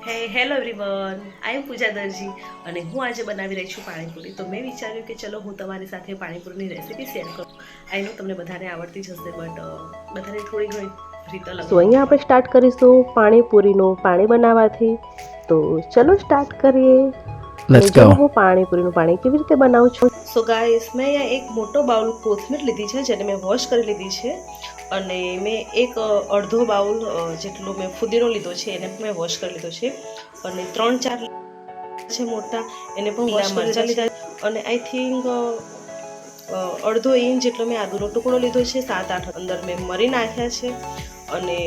હે hello everyone, આઈ એમ પૂજા દરજી અને હું આજે બનાવી રહી છું પાણીપુરી. તો મેં વિચાર્યું કે ચલો હું તમારી સાથે પાણીપુરીની રેસીપી શેર કરું. આઈ નો તમને બધાને આવડતી જ હશે, બટ બધાને થોડી ઘણી રીત અલગ સો અલગ અહીંયા હોય. આપણે સ્ટાર્ટ કરીશું પાણીપુરીનું પાણી બનાવવાથી. તો ચલો સ્ટાર્ટ કરીએ. અને Let's જો go. હું પાણીપુરીનું પાણી કેવી રીતે બનાવું છું. સો ગાઈસ, મેં અહીંયા એક મોટો બાઉલ કોથમીર લીધી છે, જેને મેં વોશ કરી લીધી છે. અને મેં એક અડધો બાઉલ જેટલો મેં ફુદીનો લીધો છે, એને પણ મેં વોશ કરી લીધો છે. અને 3-4 છે મોટા, એને પણ વોશ કરી લીધા. અને આઈ થિંક અડધો ઇંચ જેટલો મેં આદુનો ટુકડો લીધો છે. 7-8 અંદર મેં મરી નાખ્યા છે. અને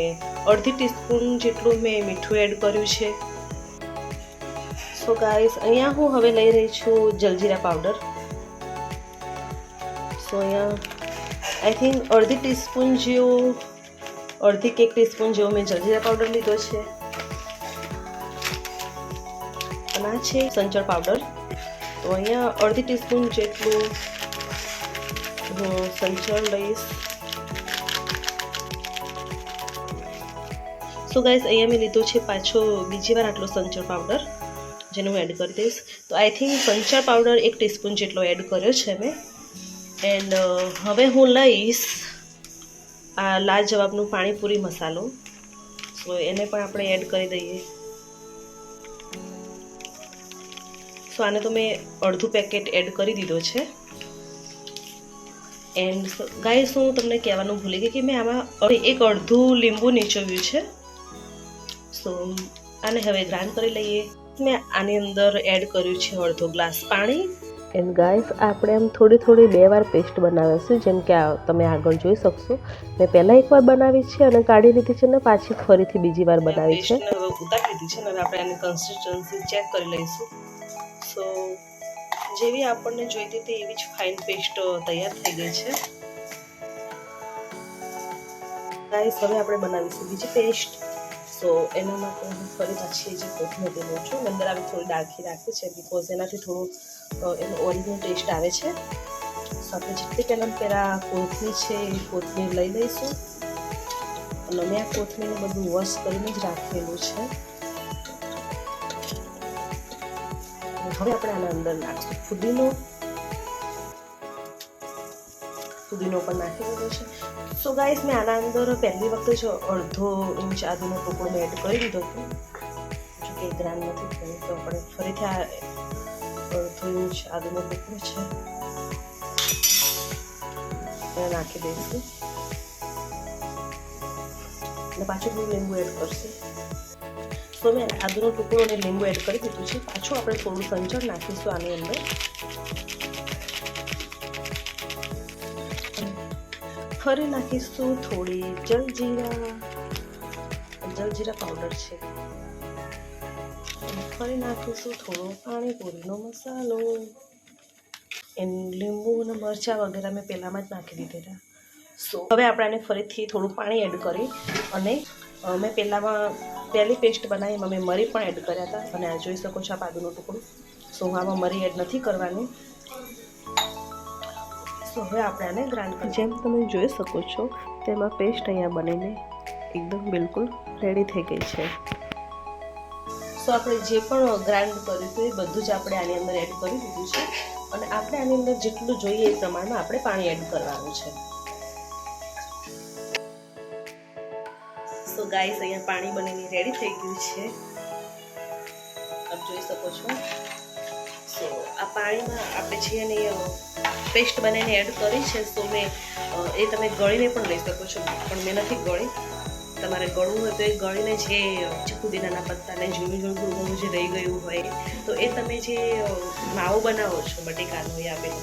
અડધી ટીસ્પૂન જેટલું મેં મીઠું એડ કર્યું છે. સો ગાઈસ, અહીંયા હું હવે લઈ રહી છું જલજીરા પાવડર. સો અહીંયા આઈ થિંક અડધી ટીસ્પૂન જેવો, અડધી કે 1 ટીસ્પૂન જેવો મેં જલજીરા પાવડર લીધો છે. અને આ છે સંચળ પાવડર. તો અહીંયા અડધી ટીસ્પૂન જેટલું હું સંચળ લઈશ. સો ગાઈસ, અહીંયા મેં લીધો છે પાછો બીજી વાર આટલો સંચળ પાવડર, જેને હું એડ કરી દઈશ. તો આઈ થિંક સંચળ પાવડર 1 ટીસ્પૂન જેટલો એડ કર્યો છે મેં. એન્ડ હવે હું લઈશ આ લાજવાબનું પાણીપુરી મસાલો. સો એને પણ આપણે એડ કરી દઈએ. સો આને તો મેં અડધું પેકેટ એડ કરી દીધો છે. એન્ડ ગાઈસ, હું તમને કહેવાનું ભૂલી ગઈ કે મેં આમાં એક અડધું લીંબુ નીચોવ્યું છે. સો આને હવે ગ્રાઇન્ડ કરી લઈએ. મેં આની અંદર એડ કર્યું છે અડધો ગ્લાસ પાણી. એન્ડ ગાઈસ, આપણે આમ થોડી થોડી 2 વાર પેસ્ટ બનાવીશું, જેમ કે તમે આગળ જોઈ શકશો. મેં પહેલાં એકવાર બનાવી છે અને કાઢી લીધી છે, ને પાછી ફરીથી બીજી વાર બનાવી છે. હવે ઉતારી લીધી છે અને આપણે એની કન્સિસ્ટન્સી ચેક કરી લઈશું. સો જેવી આપણને જોઈતી હતી એવી જ ફાઇન પેસ્ટ તૈયાર થઈ ગઈ છે. ગાઈસ, હવે આપણે બનાવીશું બીજી પેસ્ટ. સો એના માટે હું ફરી પાછી જે કોથમીર લઉં છું, અંદર આવી થોડી ડાળખી રાખી છે, બિકોઝ એનાથી થોડું એનો ઓરિજિનલ ટેસ્ટ આવે છે. સાથે જેટલી પહેલાં કોથમીર છે એ કોથમીર લઈ લઈશું. અને મેં આ કોથમીરને બધું વોશ કરીને જ રાખેલું છે. હવે આપણે આના અંદર નાખીશું ફુદીનો પણ નાખી દીધો છે. સો ગાઈસ, મેં આના અંદર પહેલી વખતે જ અડધો ઇંચ આદુનો ટુકડો મેં એડ કરી દીધો હતો. જો કે ગ્રાઇન્ડ નથી કર્યું, તો આપણે ફરીથી આ અડધો ઇંચ આદુનો ટુકડો છે એને નાખી દઈશું. અને પાછું થોડું લીંબુ એડ કરશું. તો મેં આદુનો ટુકડો અને લીંબુ એડ કરી દીધું છે. પાછું આપણે થોડું સંચળ નાખીશું આની અંદર. ફરી નાખીશું થોડી જલજીરા પાવડર છે. ફરી નાખીશું થોડો પાણીપુરીનો મસાલો. લીંબુ અને મરચાં વગેરે મેં પહેલાંમાં જ નાખી દીધેલા. સો હવે આપણે આને ફરીથી થોડું પાણી એડ કરી અને મેં પહેલી પેસ્ટ બનાવી એમાં મેં મરી પણ એડ કર્યા હતા. અને આ જોઈ શકો છો આ આદુનો ટુકડો. સો હું આમાં મરી એડ નથી કરવાની. સો હવે આપણે આને ગ્રાઇન્ડ કરી, જેમ તમે જોઈ શકો છો તેમાં પેસ્ટ અહીંયા બનીને એકદમ બિલકુલ રેડી થઈ ગઈ છે. સો આપણે જે પણ ગ્રાઇન્ડ કર્યું હતું એ બધું જ આપણે આની અંદર એડ કરી દીધું છે. અને આપણે આની અંદર જેટલું જોઈએ એ પ્રમાણમાં આપણે પાણી એડ કરવાનું છે. સો ગાઈસ, અહીંયા પાણી બનીને રેડી થઈ ગયું છે, આપ જોઈ શકો છો. સો આ પાણીમાં આપણે જે એની પેસ્ટ બનાવીને એડ કરી છે, તો મેં એ તમે ગળીને પણ લઈ શકો છો, પણ મેં નથી ગળી. તમારે ગળવું હોય તો એ ગળીને જે પુદીનાના પત્તાને ઝીણું ઝીણું જે રહી ગયું હોય, તો એ તમે જે માવો બનાવો છો બટેકાનો એ આપેલો,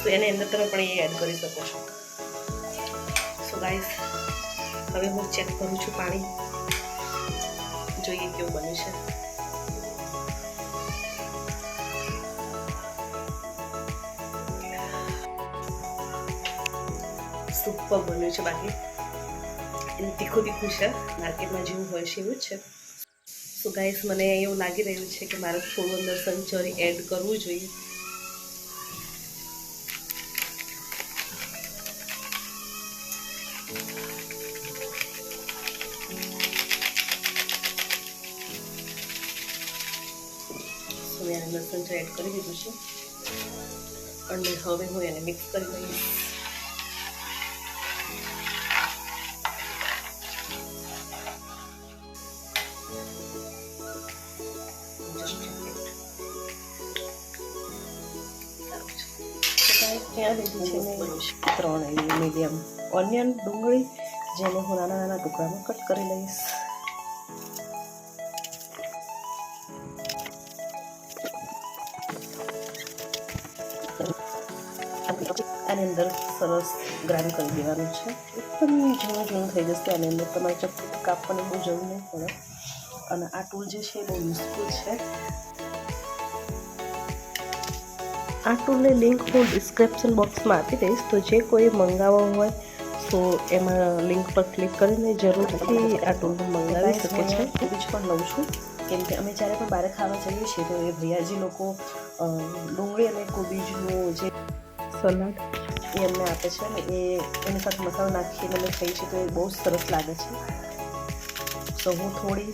તો એની અંદર તમે પણ એ એડ કરી શકો છો. સો ગાઈસ, હવે હું ચેક કરું છું પાણી, જોઈએ કેવું બન્યું છે. સુપર બન્યું છે. બાકી એનું તીખું છે, માર્કેટમાં જેવું હોય છે એવું જ છે. સો ગાઈસ, મને એવું લાગી રહ્યું છે કે મારે થોડું અંદર સંચળ એડ કરવું જોઈએ. મેં એને લસણ એડ કરી દીધું છે અને હવે હું એને મિક્સ કરી લઈશ. ત્યાં લીધી છે મેં 3 મીડિયમ ઓનિયન ડુંગળી, જેને હું નાના નાના ટુકડામાં કટ કરી લઈશ. આની અંદર સરસ ગ્રાઇન્ડ કરી દેવાનું છે. એકદમ ઝીણું ઝીણું થઈ જશે. આની અંદર તમારે ચપટી કાપવાની બહુ જરૂર નહીં પડે અને આ ટૂલ જે છે એ બહુ યુઝફુલ છે. આ ટૂલની લિંક હું ડિસ્ક્રિપ્શન બોક્સમાં આપી દઈશ, તો જે કોઈ મંગાવવો હોય તો એમાં લિંક પર ક્લિક કરીને જરૂરથી આ ટૂલ મંગાવી શકે છે. કોબીજ પણ લઉં છું, કેમ કે અમે જ્યારે પણ બહાર ખાવા જઈએ છીએ તો એ ભૈયાજી લોકો ડુંગળી અને કોબીજનું જે સલાડ એ અમને આપે છે અને એની સાથે મસાલો નાખીને અમે ખાઈએ છીએ તો એ બહુ સરસ લાગે છે. તો હું થોડી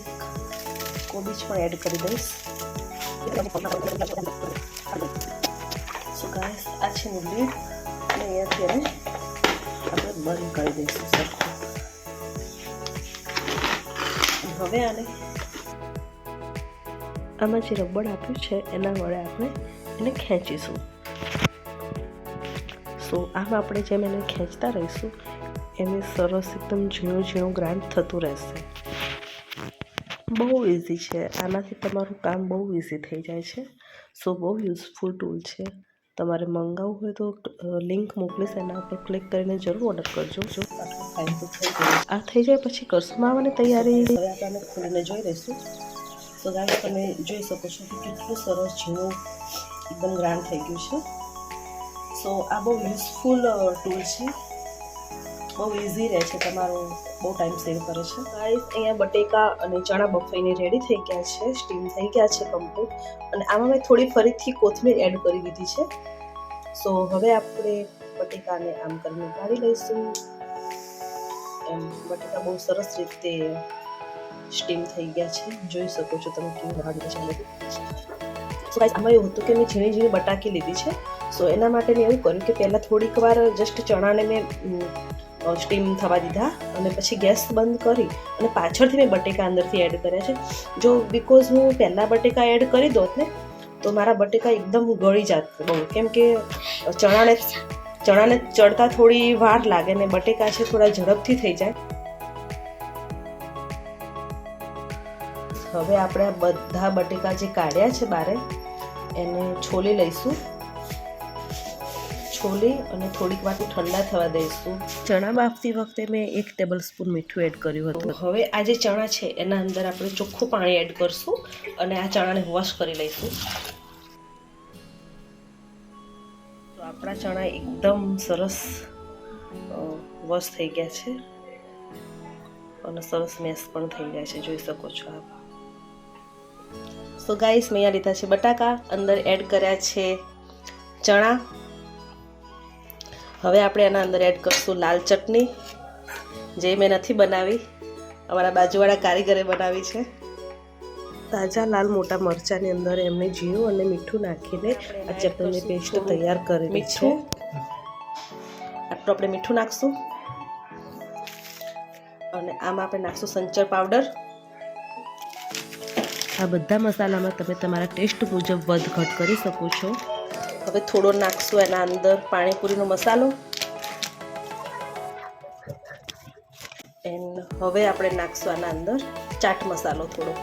કોબીજ પણ એડ કરી દઈશ. સો ગાઈસ, આ છે નું લીડ અને અહીંયાથી એને આપણે બંધ કરી દઈશું સરખું. હવે આમાં જે રબડ આપ્યું છે એના વડે આપણે એને ખેંચીશું. સો આમ આપણે જેમ એને ખેંચતા રહીશું એમ સરસ એકદમ ઝીણું ઝીણું ગ્રાઇન્ડ થતું રહેશે. બહુ ઇઝી છે, આનાથી તમારું કામ બહુ ઇઝી થઈ જાય છે. સો બહુ યુઝફુલ ટૂલ છે. તમારે મંગાવવું હોય તો લિંક મોકલીશ, એના પર ક્લિક કરીને જરૂર ઓર્ડર કરજો. જો આ થઈ જાય પછી કરશું માવાની તૈયારી. હવે આપણે ખોલીને જોઈ લઈશું. તો ગાઈસ, તમે જોઈ શકો છો કે કેટલું સરસ ઝીણું એકદમ ગ્રાઇન્ડ થઈ ગયું છે. સો આ બહુ યુઝફુલ ટૂલ છે, બહુ ઇઝી રહે છે, તમારો બહુ ટાઈમ સેવ કરે છે. ગાઈસ, અહીંયા બટેકા અને ચણા બફાઈને રેડી થઈ ગયા છે, સ્ટીમ થઈ ગયા છે કમ્પ્લીટ. અને આમાં મેં થોડી ફરીથી કોથમીર એડ કરી દીધી છે. સો હવે આપણે બટેકાને આમ કરીને કાઢી લઈશું. એમ બટેકા બહુ સરસ રીતે સ્ટીમ થઈ ગયા છે, જોઈ શકો છો તમે કેવું લાગે છે. સો ગાઈસ, આમાં એવું હતું કે મેં ઝીણી ઝીણી બટાકી લીધી છે. સો એના માટે મેં એવું કર્યું કે પહેલાં થોડીક વાર જસ્ટ ચણાને મેં સ્ટીમ થવા દીધા અને પછી ગેસ બંધ કરી અને પાછળથી મેં બટેકા અંદરથી એડ કર્યા છે. જો બિકોઝ હું પહેલાં બટેકા એડ કરી દોત ને તો મારા બટેકા એકદમ ગળી જાત બહુ, કેમ કે ચણાને ચડતા થોડી વાર લાગે ને બટેકા છે થોડા ઝડપથી થઈ જાય. હવે આપણે આ બધા બટેકા જે કાઢ્યા છે બારે એને છોલી લઈશું. છોલી અને થોડીક વાર ઠંડા થવા દઈશું. ચણા બાફતી વખતે મેં 1 ટેબલ સ્પૂન મીઠું એડ કર્યું હતું. હવે આ જે ચણા છે એના અંદર આપણે ચોખ્ખું પાણી એડ કરશું અને આ ચણાને વોશ કરી લઈશું. તો આપણા ચણા એકદમ સરસ વોશ થઈ ગયા છે અને સરસ મેશ પણ થઈ ગયા છે, જોઈ શકો છો આપ. સો ગાઈસ, મેં અહીંયા લીધા છે બટાકા, અંદર એડ કર્યા છે ચણા. હવે આપણે એના અંદર એડ કરશું લાલ ચટણી, જે મેં નથી બનાવી, અમારા બાજુવાળા કારીગરે બનાવી છે. તાજા લાલ મોટા મરચાંની અંદર એમને જીરું અને મીઠું નાખીને આ ચટણીની પેસ્ટ તૈયાર કરેલી છે. આટલું આપણે મીઠું નાખશું અને આમાં આપણે નાખશું સંચર પાવડર. આ બધા મસાલામાં તમે તમારા ટેસ્ટ મુજબ વધ ઘટ કરી શકો છો. હવે થોડો નાખશું એના અંદર પાણીપુરીનો મસાલો. એન્ડ હવે આપણે નાખશું આના અંદર ચાટ મસાલો થોડો.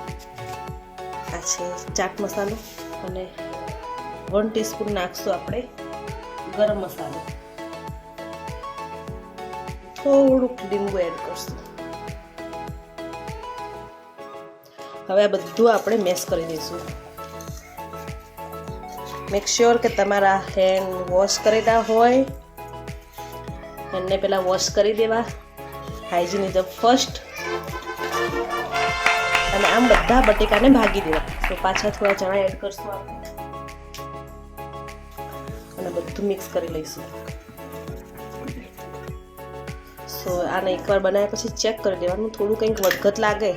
આ છે ચાટ મસાલો અને 1 ટીસ્પૂન નાખશું આપણે ગરમ મસાલો. થોડુંક લીંબુ એડ કરશું. હવે આ બધું આપણે મેશ કરી દઈશું. મેક શ્યોર કે તમારા હેન્ડ વોશ કરેલા હોય, હેન્ડને પહેલાં વોશ કરી દેવા. Hygiene is the first. અને આમ બધા બટેકાને ભાગી દેવા. તો પાછા થોડા ચણા એડ કરશું આપણે અને બધું મિક્સ કરી લઈશું. સો આને એકવાર બનાવ્યા પછી ચેક કરી દેવાનું, થોડું કંઈક વધઘટ લાગે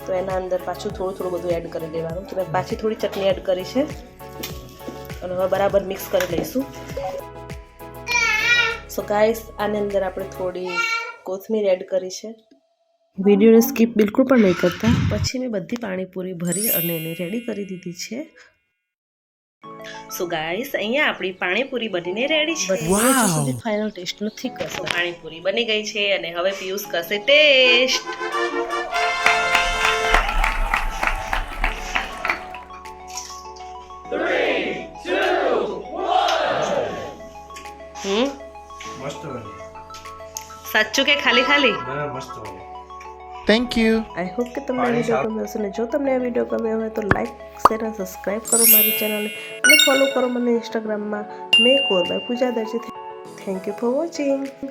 તો એના અંદર પાછું થોડું થોડું બધું એડ કરી દેવાનું. તો મેં પાછી થોડી ચટણી એડ કરી છે અને હવે બરાબર મિક્સ કરી લઈશું. સો ગાઈસ, આની અંદર આપણે થોડી કોથમીર એડ કરી છે. વિડીયોને સ્કીપ બિલકુલ પણ નહીં કરતા. પછી મેં બધી પાણીપુરી ભરી અને એને રેડી કરી દીધી છે. સો ગાઈસ, અહીંયા આપણી પાણીપુરી બનીને રેડી છે. હજુ સુધી ફાઇનલ ટેસ્ટ નથી કરતો. પાણીપુરી બની ગઈ છે અને હવે પિયુષ કરશે ટેસ્ટ. સાચું કે ખાલી ખાલી? Thank you. આઈ હોપ કે તમને આ વિડીયો ગમ્યો હશે. અને જો તમને આ વિડીયો ગમ્યો હોય તો લાઈક, શેર અને સબસ્ક્રાઈબ કરો મારી ચેનલને અને ફોલો કરો મને ઇન્સ્ટાગ્રામમાં make or buy Pooja Darji. Thank you for watching.